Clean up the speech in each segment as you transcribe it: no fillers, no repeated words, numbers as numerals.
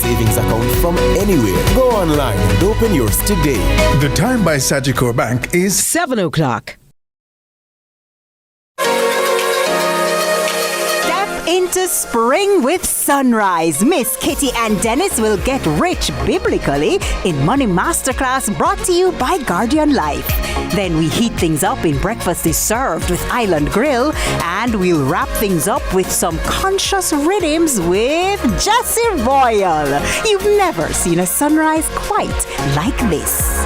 savings account from anywhere. Go online and open yours today. The time by Sagicor Bank is 7 o'clock. Into spring with Sunrise. Miss Kitty and Dennis will get rich biblically in Money Masterclass, brought to you by Guardian Life. Then we heat things up in breakfast is served with Island Grill, and we'll wrap things up with some conscious rhythms with Jessie Royal. You've never seen a sunrise quite like this.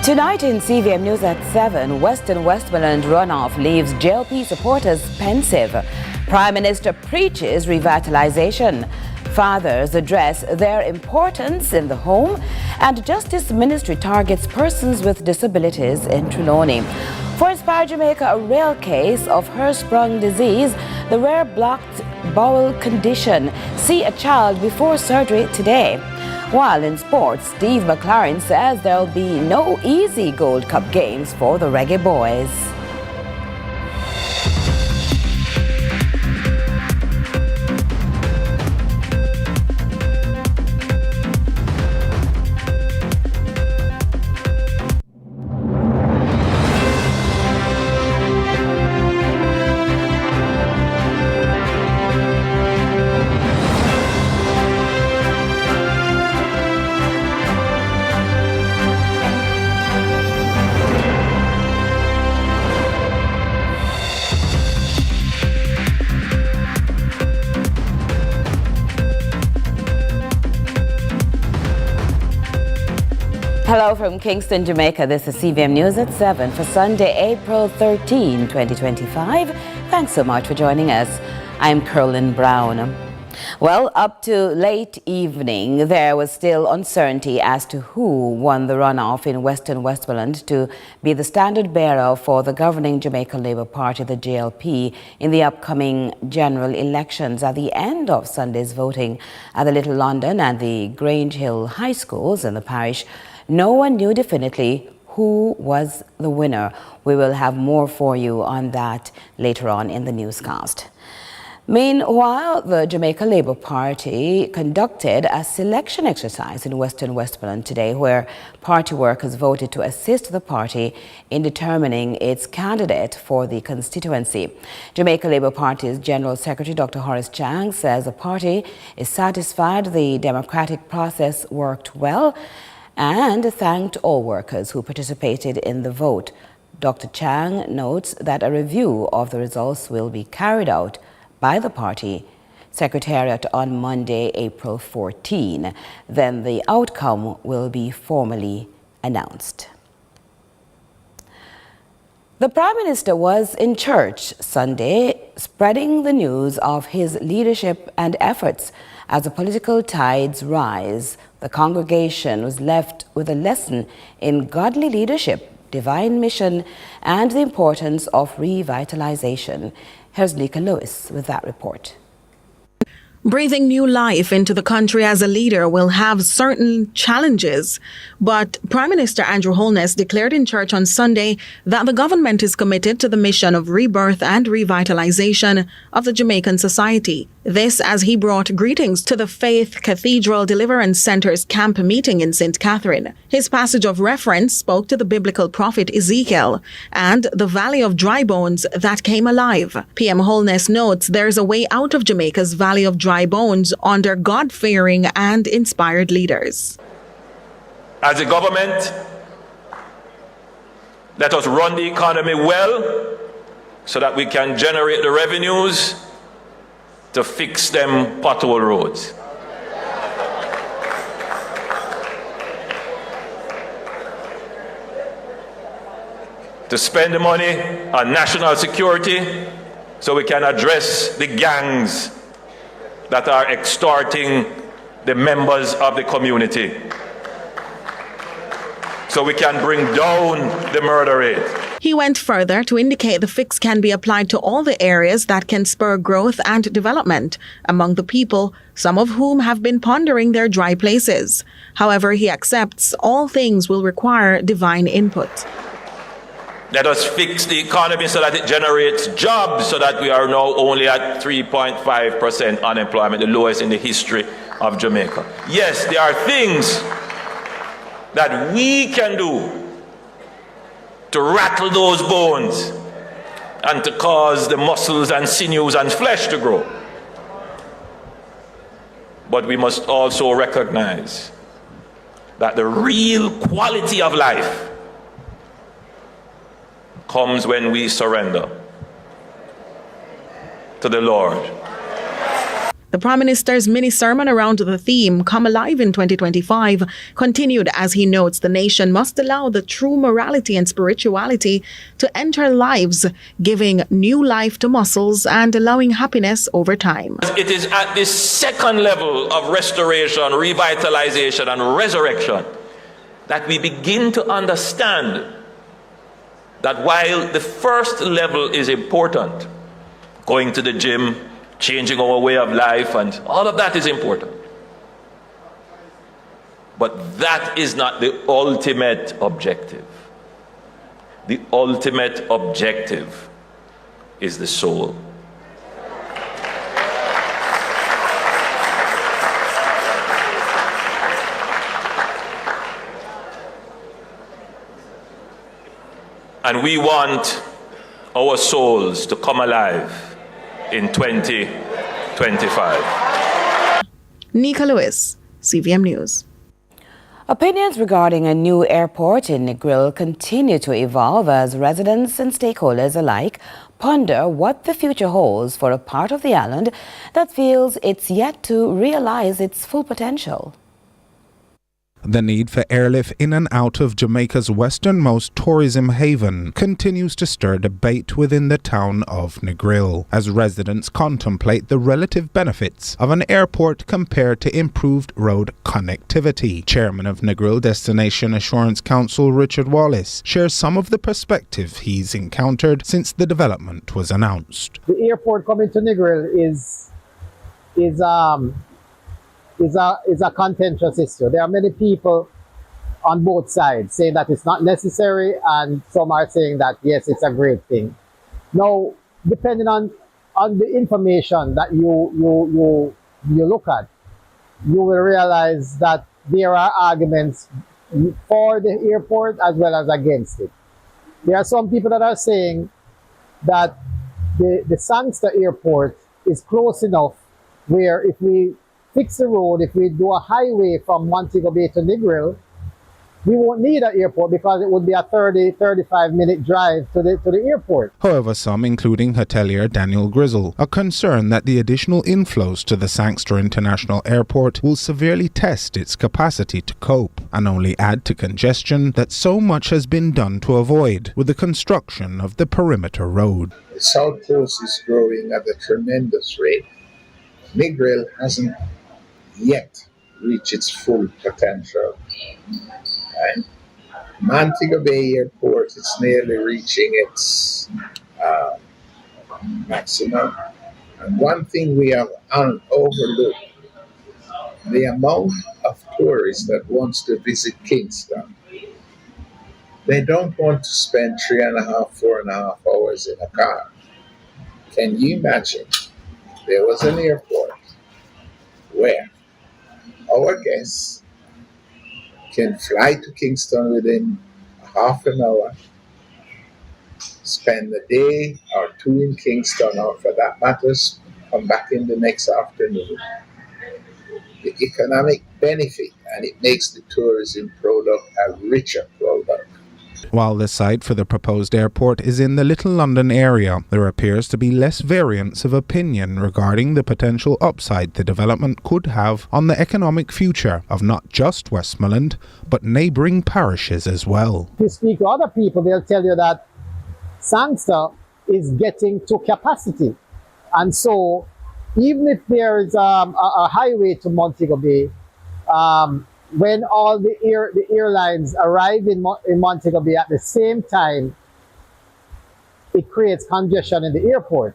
Tonight in CVM News at 7, Western Westmoreland runoff leaves JLP supporters pensive. Prime Minister preaches revitalization. Fathers address their importance in the home, and Justice Ministry targets persons with disabilities in Trelawney. For Inspire Jamaica, a rare case of hair-sprung disease, the rare blocked bowel condition. See a child before surgery today. While in sports, Steve McLaren says there'll be no easy Gold Cup games for the Reggae Boys. Hello from Kingston, Jamaica. This is CVM News at 7 for Sunday, April 13, 2025. Thanks so much for joining us. I'm Curlin Brown. Well, up to late evening, there was still uncertainty as to who won the runoff in Western Westmoreland to be the standard bearer for the governing Jamaica Labour Party, the JLP, in the upcoming general elections. At the end of Sunday's voting at the Little London and the Grange Hill High Schools in the parish, no one knew definitely who was the winner. We will have more for you on that later on in the newscast. Meanwhile, the Jamaica Labour Party conducted a selection exercise in Western Westmoreland today, where party workers voted to assist the party in determining its candidate for the constituency. Jamaica Labour Party's General Secretary, Dr. Horace Chang, says the party is satisfied the democratic process worked well and thanked all workers who participated in the vote. Dr. Chang notes that a review of the results will be carried out by the party Secretariat on Monday, April 14. Then the outcome will be formally announced. The Prime Minister was in church Sunday, spreading the news of his leadership and efforts. As the political tides rise, the congregation was left with a lesson in godly leadership, divine mission, and the importance of revitalization. Here's Lika Lewis with that report. Breathing new life into the country as a leader will have certain challenges, but Prime Minister Andrew Holness declared in church on Sunday that the government is committed to the mission of rebirth and revitalization of the Jamaican society. This as he brought greetings to the Faith Cathedral Deliverance Center's camp meeting in St. Catherine. His passage of reference spoke to the biblical prophet Ezekiel and the Valley of Dry Bones that came alive. PM Holness notes there's a way out of Jamaica's Valley of Dry Bones under God-fearing and inspired leaders. As a government, let us run the economy well so that we can generate the revenues to fix them pothole roads. To spend the money on national security so we can address the gangs that are extorting the members of the community. So we can bring down the murder rate. He went further to indicate the fix can be applied to all the areas that can spur growth and development among the people, some of whom have been pondering their dry places. However, he accepts all things will require divine input. Let us fix the economy so that it generates jobs, so that we are now only at 3.5% unemployment, the lowest in the history of Jamaica. Yes, there are things that we can do to rattle those bones and to cause the muscles and sinews and flesh to grow. But we must also recognize that the real quality of life comes when we surrender to the Lord. The Prime Minister's mini-sermon around the theme, Come Alive in 2025, continued as he notes the nation must allow the true morality and spirituality to enter lives, giving new life to muscles and allowing happiness over time. It is at this second level of restoration, revitalization, and resurrection that we begin to understand that while the first level is important, going to the gym, changing our way of life, and all of that is important, but that is not the ultimate objective. The ultimate objective is the soul. And we want our souls to come alive in 2025. Nika Lewis, CVM News. Opinions regarding a new airport in Negril continue to evolve as residents and stakeholders alike ponder what the future holds for a part of the island that feels it's yet to realize its full potential. The need for airlift in and out of Jamaica's westernmost tourism haven continues to stir debate within the town of Negril as residents contemplate the relative benefits of an airport compared to improved road connectivity. Chairman of Negril Destination Assurance Council Richard Wallace shares some of the perspective he's encountered since the development was announced. The airport coming to Negril is a contentious issue. There are many people on both sides saying that it's not necessary, and some are saying that yes, it's a great thing. Now, depending on the information that you look at, you will realize that there are arguments for the airport as well as against it. There are some people that are saying that the Sangster airport is close enough where if we fix the road, if we do a highway from Montego Bay to Negril, we won't need an airport because it would be a 30-35 minute drive to the airport. However, some, including hotelier Daniel Grizzle, are concerned that the additional inflows to the Sangster International Airport will severely test its capacity to cope and only add to congestion that so much has been done to avoid with the construction of the perimeter road. The South Coast is growing at a tremendous rate. Negril hasn't yet reached its full potential. Right? Montego Bay Airport is nearly reaching its maximum. And one thing we have overlooked, the amount of tourists that wants to visit Kingston. They don't want to spend 4.5 hours in a car. Can you imagine? There was an airport where our guests can fly to Kingston within half an hour, spend a day or two in Kingston, or for that matter, come back in the next afternoon. The economic benefit, and it makes the tourism product a richer product. While the site for the proposed airport is in the Little London area, there appears to be less variance of opinion regarding the potential upside the development could have on the economic future of not just Westmoreland, but neighbouring parishes as well. If you speak to other people, they'll tell you that Sangster is getting to capacity. And so, even if there is a highway to Montego Bay, when all the airlines arrive in Montego Bay at the same time, it creates congestion in the airport.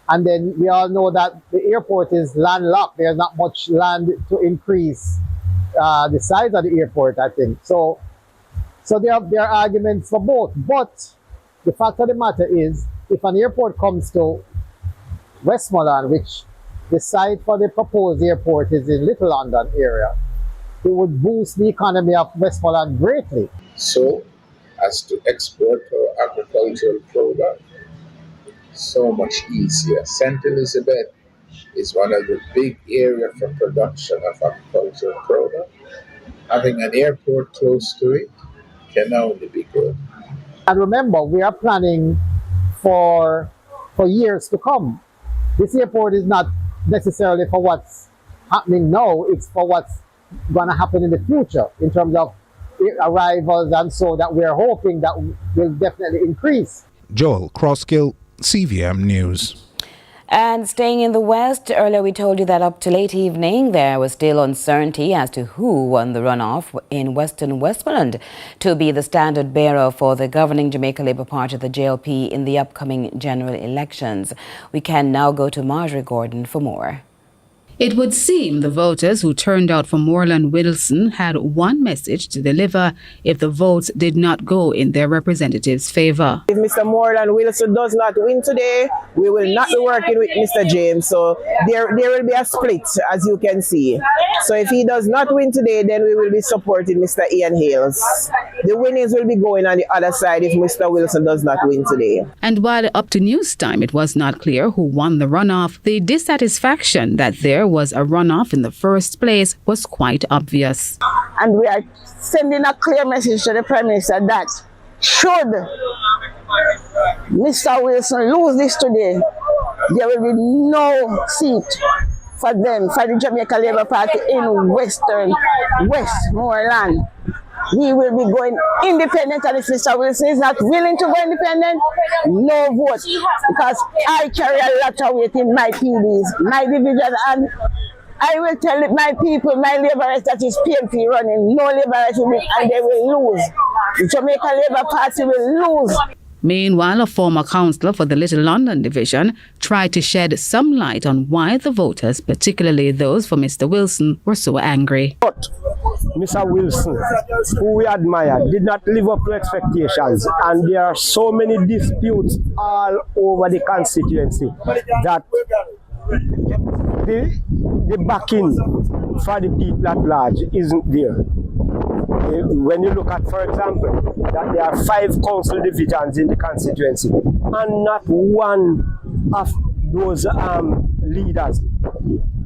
And then we all know that the airport is landlocked. There's not much land to increase the size of the airport, I think. So there are arguments for both. But the fact of the matter is, if an airport comes to Westmoreland, which the site for the proposed airport is in Little London area, it would boost the economy of Westmoreland greatly. So, as to export our agricultural product, so much easier. St. Elizabeth is one of the big areas for production of agricultural product. Having an airport close to it can only be good. And remember, we are planning for years to come. This airport is not necessarily for what's happening now, it's for what's going to happen in the future in terms of arrivals, and so that we're hoping that will definitely increase. Joel Crosskill, CVM News. And staying in the West, earlier we told you that up to late evening there was still uncertainty as to who won the runoff in Western Westmoreland to be the standard bearer for the governing Jamaica Labour Party, the JLP, in the upcoming general elections. We can now go to Marjorie Gordon for more. It would seem the voters who turned out for Moreland Wilson had one message to deliver if the votes did not go in their representative's favour. If Mr. Moreland Wilson does not win today, we will not be working with Mr. James. So there will be a split, as you can see. So if he does not win today, then we will be supporting Mr. Ian Hales. The winnings will be going on the other side if Mr. Wilson does not win today. And while up to news time it was not clear who won the runoff, the dissatisfaction that there was a runoff in the first place was quite obvious. And we are sending a clear message to the Prime Minister that should Mr. Wilson lose this today, there will be no seat for them, for the Jamaica Labour Party in Western Westmoreland. We will be going independent, and if Mr. Wilson is not willing to go independent, no vote. Because I carry a lot of weight in my PDs, my division, and I will tell my people, my labourers, that is PNP running, no labourers will win, and they will lose. The Jamaica Labour Party will lose. Meanwhile, a former councillor for the Little London division tried to shed some light on why the voters, particularly those for Mr. Wilson, were so angry. But Mr. Wilson, who we admire, did not live up to expectations, and there are so many disputes all over the constituency that the backing for the people at large isn't there. When you look at, for example, that there are 5 council divisions in the constituency, and not one of those leaders,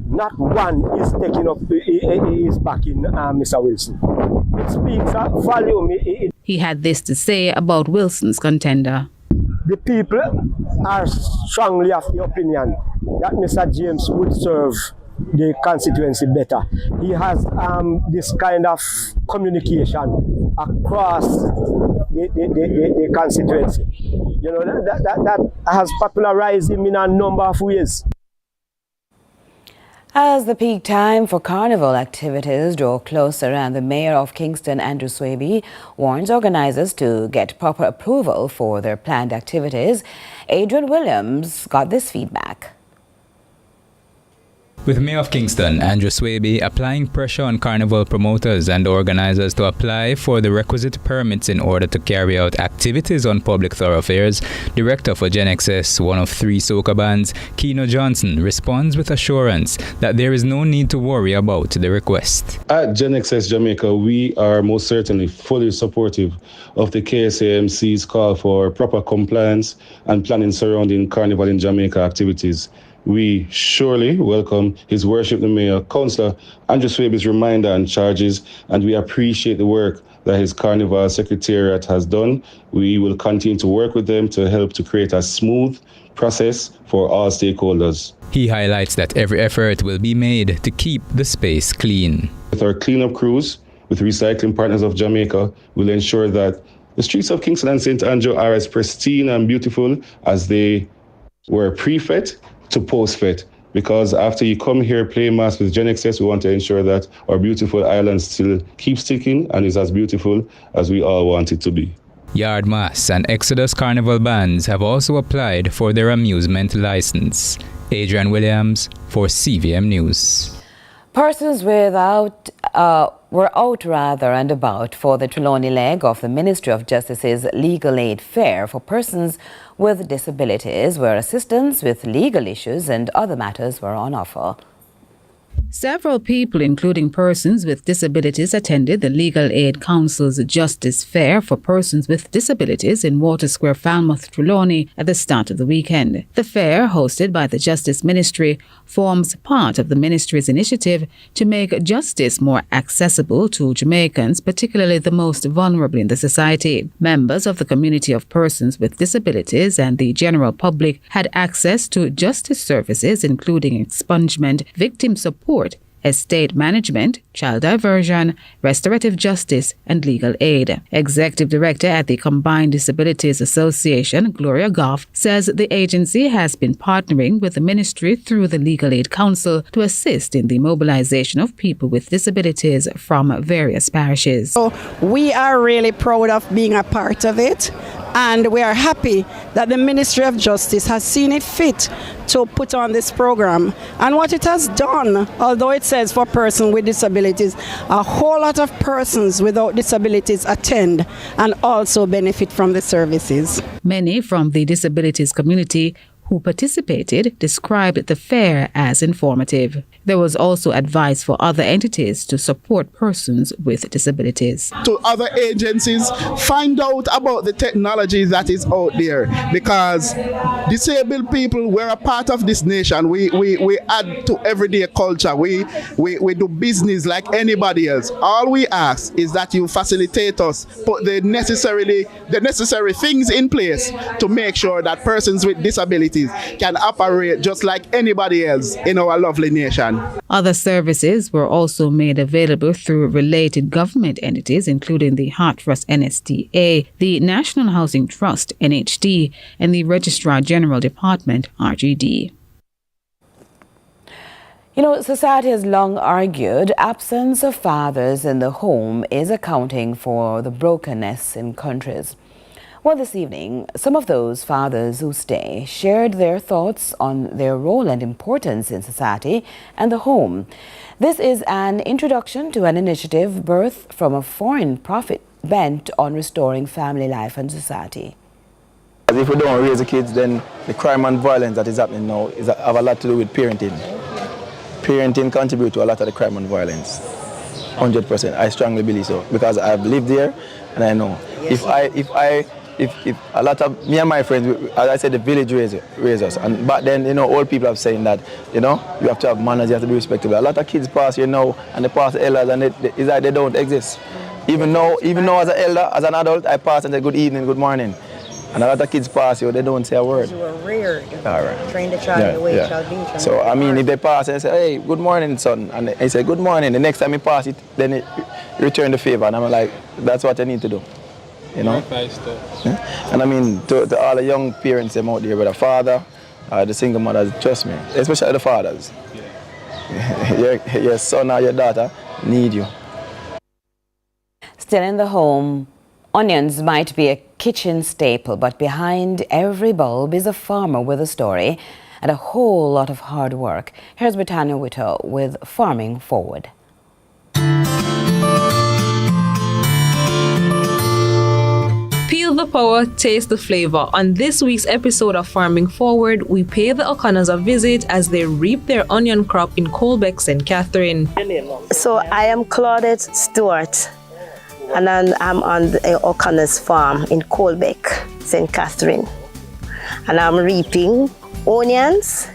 not one is taking up, is backing Mr. Wilson. It speaks of volume. He had this to say about Wilson's contender. The people are strongly of the opinion that Mr. James would serve the constituency better. He has this kind of communication across the constituency. You know, that has popularized him in a number of ways. As the peak time for carnival activities draw closer, and the Mayor of Kingston, Andrew Swaby, warns organisers to get proper approval for their planned activities, Adrian Williams got this feedback. With Mayor of Kingston, Andrew Swaby, applying pressure on carnival promoters and organisers to apply for the requisite permits in order to carry out activities on public thoroughfares, Director for GenXS, one of 3 soca bands, Keno Johnson, responds with assurance that there is no need to worry about the request. At GenXS Jamaica, we are most certainly fully supportive of the KSAMC's call for proper compliance and planning surrounding Carnival in Jamaica activities. we surely welcome His Worship the Mayor, Councillor Andrew Swaby's reminder and charges, and we appreciate the work that his Carnival Secretariat has done. We will continue to work with them to help to create a smooth process for all stakeholders. He highlights that every effort will be made to keep the space clean. With our cleanup crews, with Recycling Partners of Jamaica, we'll ensure that the streets of Kingston and St. Andrew are as pristine and beautiful as they were pre-fet to post-fet. Because after you come here playing mass with Gen XS, we want to ensure that our beautiful island still keeps ticking and is as beautiful as we all want it to be. Yard Mass and Exodus Carnival bands have also applied for their amusement license. Adrian Williams for CVM News. Persons were out and about for the Trelawney leg of the Ministry of Justice's Legal Aid Fair for persons with disabilities, where assistance with legal issues and other matters were on offer. Several people, including persons with disabilities, attended the Legal Aid Council's Justice Fair for persons with disabilities in Water Square, Falmouth, Trelawney at the start of the weekend. The fair, hosted by the Justice Ministry, forms part of the ministry's initiative to make justice more accessible to Jamaicans, particularly the most vulnerable in the society. Members of the community of persons with disabilities and the general public had access to justice services, including expungement, victim support, estate management, child diversion, restorative justice, and legal aid. Executive Director at the Combined Disabilities Association, Gloria Goff, says the agency has been partnering with the ministry through the Legal Aid Council to assist in the mobilization of people with disabilities from various parishes. So we are really proud of being a part of it. And we are happy that the Ministry of Justice has seen it fit to put on this program. And what it has done, although it says for persons with disabilities, a whole lot of persons without disabilities attend and also benefit from the services. Many from the disabilities community who participated described the fair as informative. There was also advice for other entities to support persons with disabilities. To other agencies, find out about the technology that is out there, because disabled people, we're a part of this nation. We add to everyday culture. We do business like anybody else. All we ask is that you facilitate us, put the necessary things in place to make sure that persons with disabilities can operate just like anybody else in our lovely nation. Other services were also made available through related government entities, including the Heart Trust NSTA, the National Housing Trust NHT, and the Registrar General Department RGD. Society has long argued absence of fathers in the home is accounting for the brokenness in countries. Well, this evening, some of those fathers who stay shared their thoughts on their role and importance in society and the home. This is an introduction to an initiative birthed from a foreign profit bent on restoring family life and society. If we don't raise the kids, then the crime and violence that is happening now have a lot to do with parenting. Parenting contributes to a lot of the crime and violence. 100%. I strongly believe so, because I've lived there and I know. If a lot of me and my friends, as I said, the village raise us, and back then, old people have saying that, you have to have manners, you have to be respectable. A lot of kids pass here now, and they pass the elders, and it's like they don't exist. Even now, as an elder, as an adult, I pass and say good evening, good morning, and a lot of kids pass here, they don't say a word. You were reared, right. Trained a child in the way it shall be. So if they pass and say, hey, good morning, son, and they say good morning, the next time you pass it, then it return the favor, and I'm like, that's what I need to do. And to all the young parents them out there with a father, the single mothers, trust me, especially the fathers. Your son or your daughter need you. Still in the home, onions might be a kitchen staple, but behind every bulb is a farmer with a story and a whole lot of hard work. Here's Britannia Whitto with Farming Forward. Feel the power, taste the flavor. On this week's episode of Farming Forward, we pay the O'Connors a visit as they reap their onion crop in Colbeck, St. Catherine. So I am Claudette Stewart, and I'm on the O'Connors farm in Colbeck, St. Catherine. And I'm reaping onions,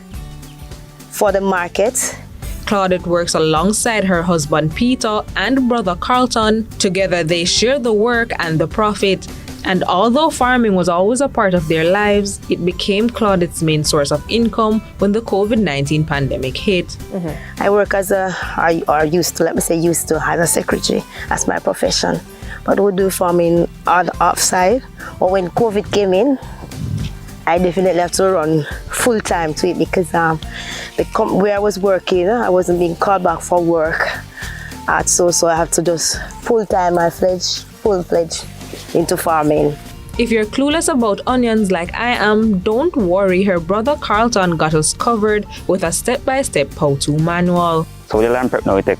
for the market. Claudette works alongside her husband Peter and brother Carlton. Together they share the work and the profit. And although farming was always a part of their lives, it became Claudette's main source of income when the COVID-19 pandemic hit. I work as used to as a secretary, as my profession. But we do farming on the offside. Or when COVID came in, I definitely have to run full time to it because where I was working, I wasn't being called back for work. So I have to just full-fledged into farming. If you're clueless about onions like I am, don't worry, her brother Carlton got us covered with a step-by-step how-to manual. So the land prep now, we take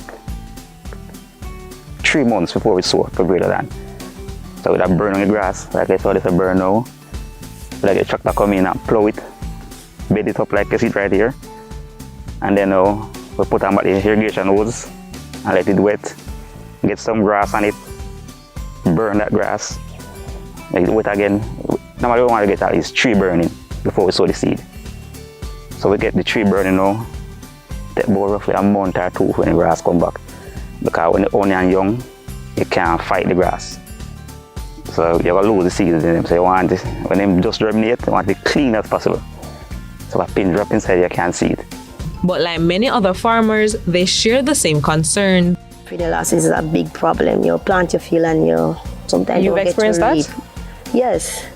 3 months before we sow for greater land. So we have burn on the grass, like I saw this a burn now. Like a tractor come in and plow it, bed it up like you see it right here. And then we put on the irrigation hose and let it wet, get some grass on it, burn that grass, let it wet again. Normally we want to get at least 3 burning before we sow the seed. So we get the 3 burning now, take about roughly a month or 2 when the grass come back. Because when the onion young, it can't fight the grass. So you're going to lose the seeds in them. So you want it, when they just germinate, you want it clean as possible. So a pin drop inside, you can't see it. But like many other farmers, they share the same concern. Feeder loss is a big problem. You plant your field and sometimes you don't get to reap. That? Yes.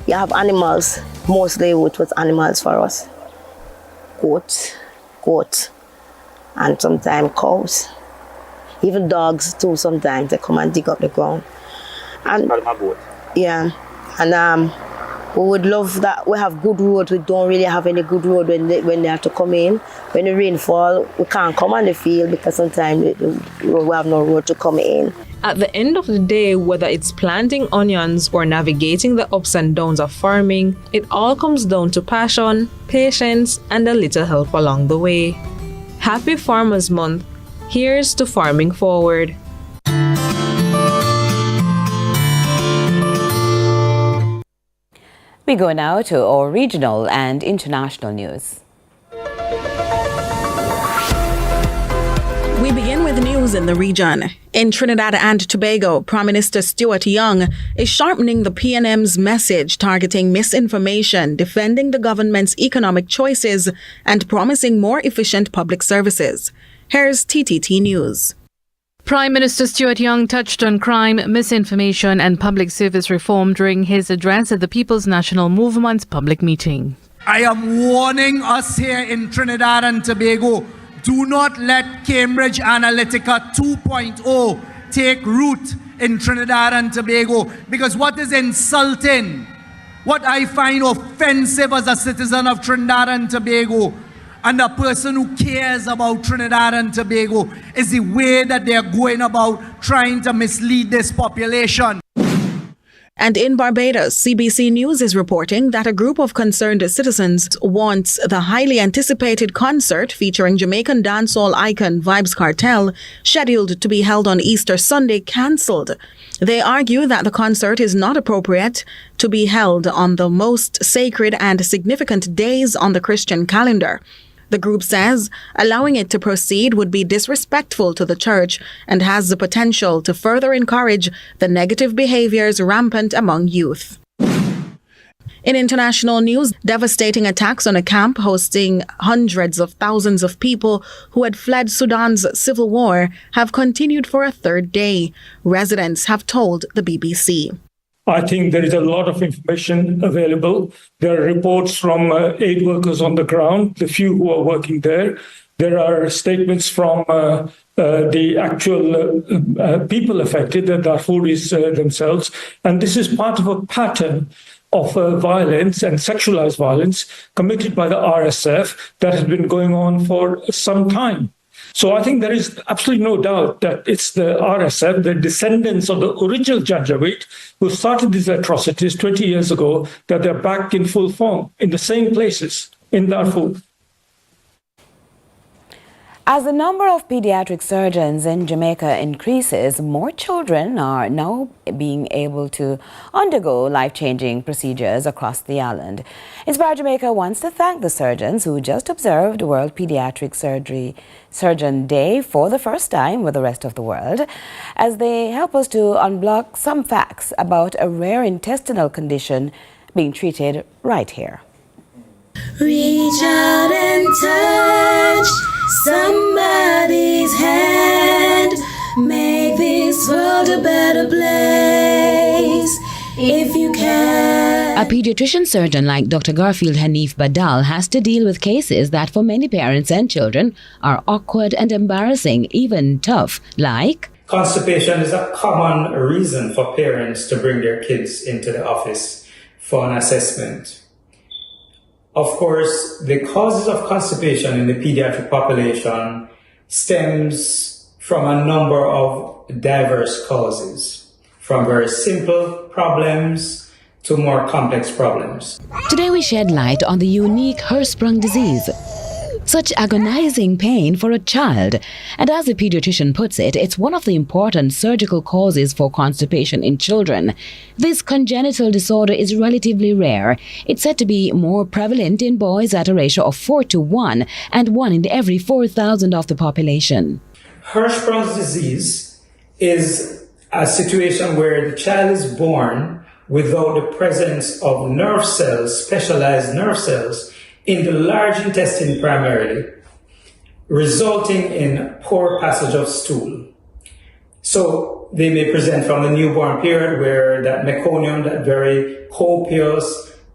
You have animals, mostly it was animals for us. Goats, and sometimes cows. Even dogs too, sometimes they come and dig up the ground. And yeah, and we would love that we have good roads. We don't really have any good road when they have to come in. When the rain fall, we can't come on the field because sometimes we have no road to come in. At the end of the day, whether it's planting onions or navigating the ups and downs of farming, it all comes down to passion, patience, and a little help along the way. Happy Farmers Month. Here's to farming forward. We go now to our regional and international news. We begin with news in the region. In Trinidad and Tobago, Prime Minister Stuart Young is sharpening the PNM's message, targeting misinformation, defending the government's economic choices, and promising more efficient public services. Here's TTT News. Prime Minister Stuart Young touched on crime, misinformation and public service reform during his address at the People's National Movement's public meeting. I am warning us here in Trinidad and Tobago, do not let Cambridge Analytica 2.0 take root in Trinidad and Tobago, because what is insulting, what I find offensive as a citizen of Trinidad and Tobago, and a person who cares about Trinidad and Tobago, is the way that they are going about trying to mislead this population. And in Barbados, CBC News is reporting that a group of concerned citizens wants the highly anticipated concert featuring Jamaican dancehall icon Vybz Kartel, scheduled to be held on Easter Sunday, cancelled. They argue that the concert is not appropriate to be held on the most sacred and significant days on the Christian calendar. The group says allowing it to proceed would be disrespectful to the church and has the potential to further encourage the negative behaviors rampant among youth. In international news, devastating attacks on a camp hosting hundreds of thousands of people who had fled Sudan's civil war have continued for a third day, residents have told the BBC. I think there is a lot of information available. There are reports from aid workers on the ground, the few who are working there. There are statements from the actual people affected, the Darfuris themselves. And this is part of a pattern of violence and sexualized violence committed by the RSF that has been going on for some time. So I think there is absolutely no doubt that it's the RSF, the descendants of the original Janjaweed, who started these atrocities 20 years ago, that they're back in full form in the same places in Darfur. As the number of pediatric surgeons in Jamaica increases, more children are now being able to undergo life-changing procedures across the island. Inspire Jamaica wants to thank the surgeons who just observed World Pediatric Surgeon Day for the first time with the rest of the world, as they help us to unblock some facts about a rare intestinal condition being treated right here. Reach out and touch somebody's hand. Make this world a better place if you can. A pediatrician surgeon like Dr. Garfield Hanif Badal has to deal with cases that for many parents and children are awkward and embarrassing, even tough, like constipation is a common reason for parents to bring their kids into the office for an assessment. Of course, the causes of constipation in the pediatric population stems from a number of diverse causes, from very simple problems to more complex problems. Today we shed light on the unique Hirschsprung disease. Such agonizing pain for a child. And as the pediatrician puts it, it's one of the important surgical causes for constipation in children. This congenital disorder is relatively rare. It's said to be more prevalent in boys at a ratio of 4:1 and 1 in every 4,000 of the population. Hirschsprung's disease is a situation where the child is born without the presence of nerve cells, specialized nerve cells, in the large intestine primarily, resulting in poor passage of stool. So they may present from the newborn period where that meconium, that very copious,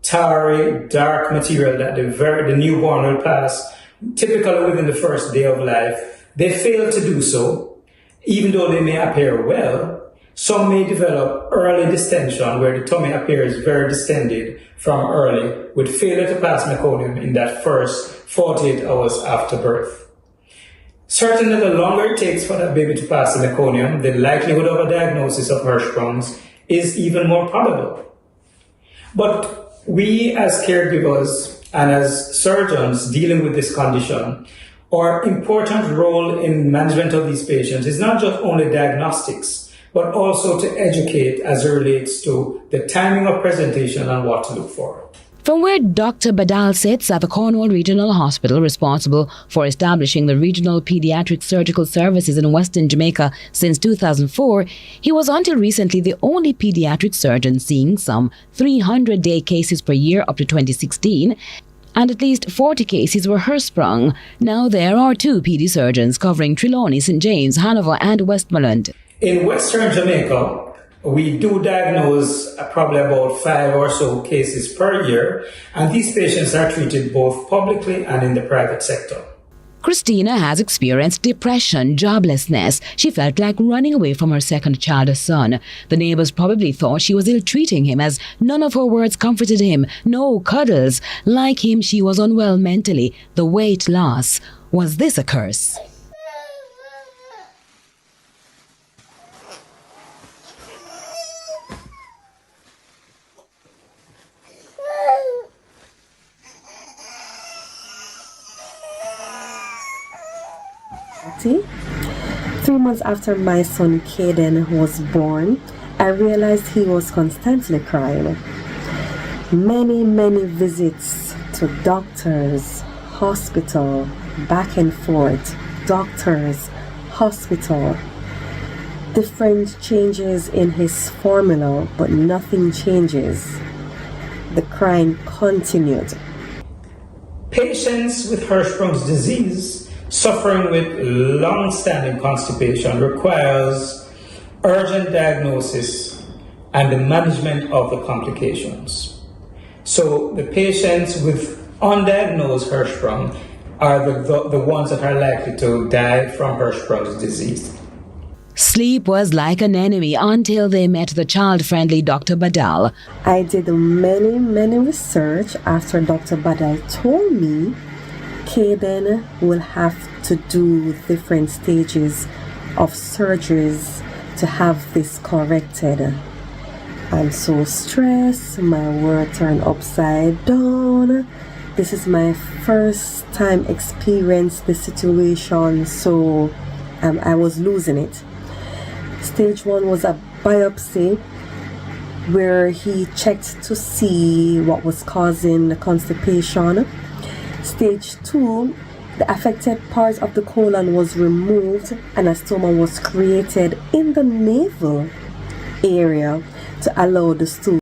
tarry, dark material that the newborn will pass, typically within the first day of life, they fail to do so, even though they may appear well. Some may develop early distension where the tummy appears very distended from early with failure to pass meconium in that first 48 hours after birth. Certainly, the longer it takes for that baby to pass the meconium, the likelihood of a diagnosis of Hirschsprung's is even more probable. But we as caregivers and as surgeons dealing with this condition, our important role in management of these patients is not just only diagnostics, but also to educate as it relates to the timing of presentation and what to look for. From where Dr. Badal sits at the Cornwall Regional Hospital, responsible for establishing the regional pediatric surgical services in Western Jamaica since 2004, he was until recently the only pediatric surgeon seeing some 300-day cases per year up to 2016, and at least 40 cases were Hirschsprung. Now there are 2 PD surgeons covering Trelawney, St. James, Hanover and Westmoreland. In Western Jamaica, we do diagnose probably about 5 or so cases per year, and these patients are treated both publicly and in the private sector. Christina has experienced depression, joblessness. She felt like running away from her second child, a son. The neighbors probably thought she was ill-treating him, as none of her words comforted him. No cuddles. Like him, she was unwell mentally. The weight loss. Was this a curse? Three months after my son Caden was born, I realized he was constantly crying. Many visits to doctors, hospital, back and forth, doctors, hospital. Different changes in his formula, but nothing changes. The crying continued. Patients with Hirschsprung's disease suffering with long-standing constipation requires urgent diagnosis and the management of the complications. So the patients with undiagnosed Hirschsprung are the ones that are likely to die from Hirschsprung's disease. Sleep was like an enemy until they met the child-friendly Dr. Badal. I did many research after Dr. Badal told me Caden will have to do different stages of surgeries to have this corrected. I'm so stressed, my world turned upside down. this is my first time experience the situation, so I was losing it. Stage 1 was a biopsy where he checked to see what was causing the constipation. Stage 2, the affected part of the colon was removed and a stoma was created in the navel area to allow the stool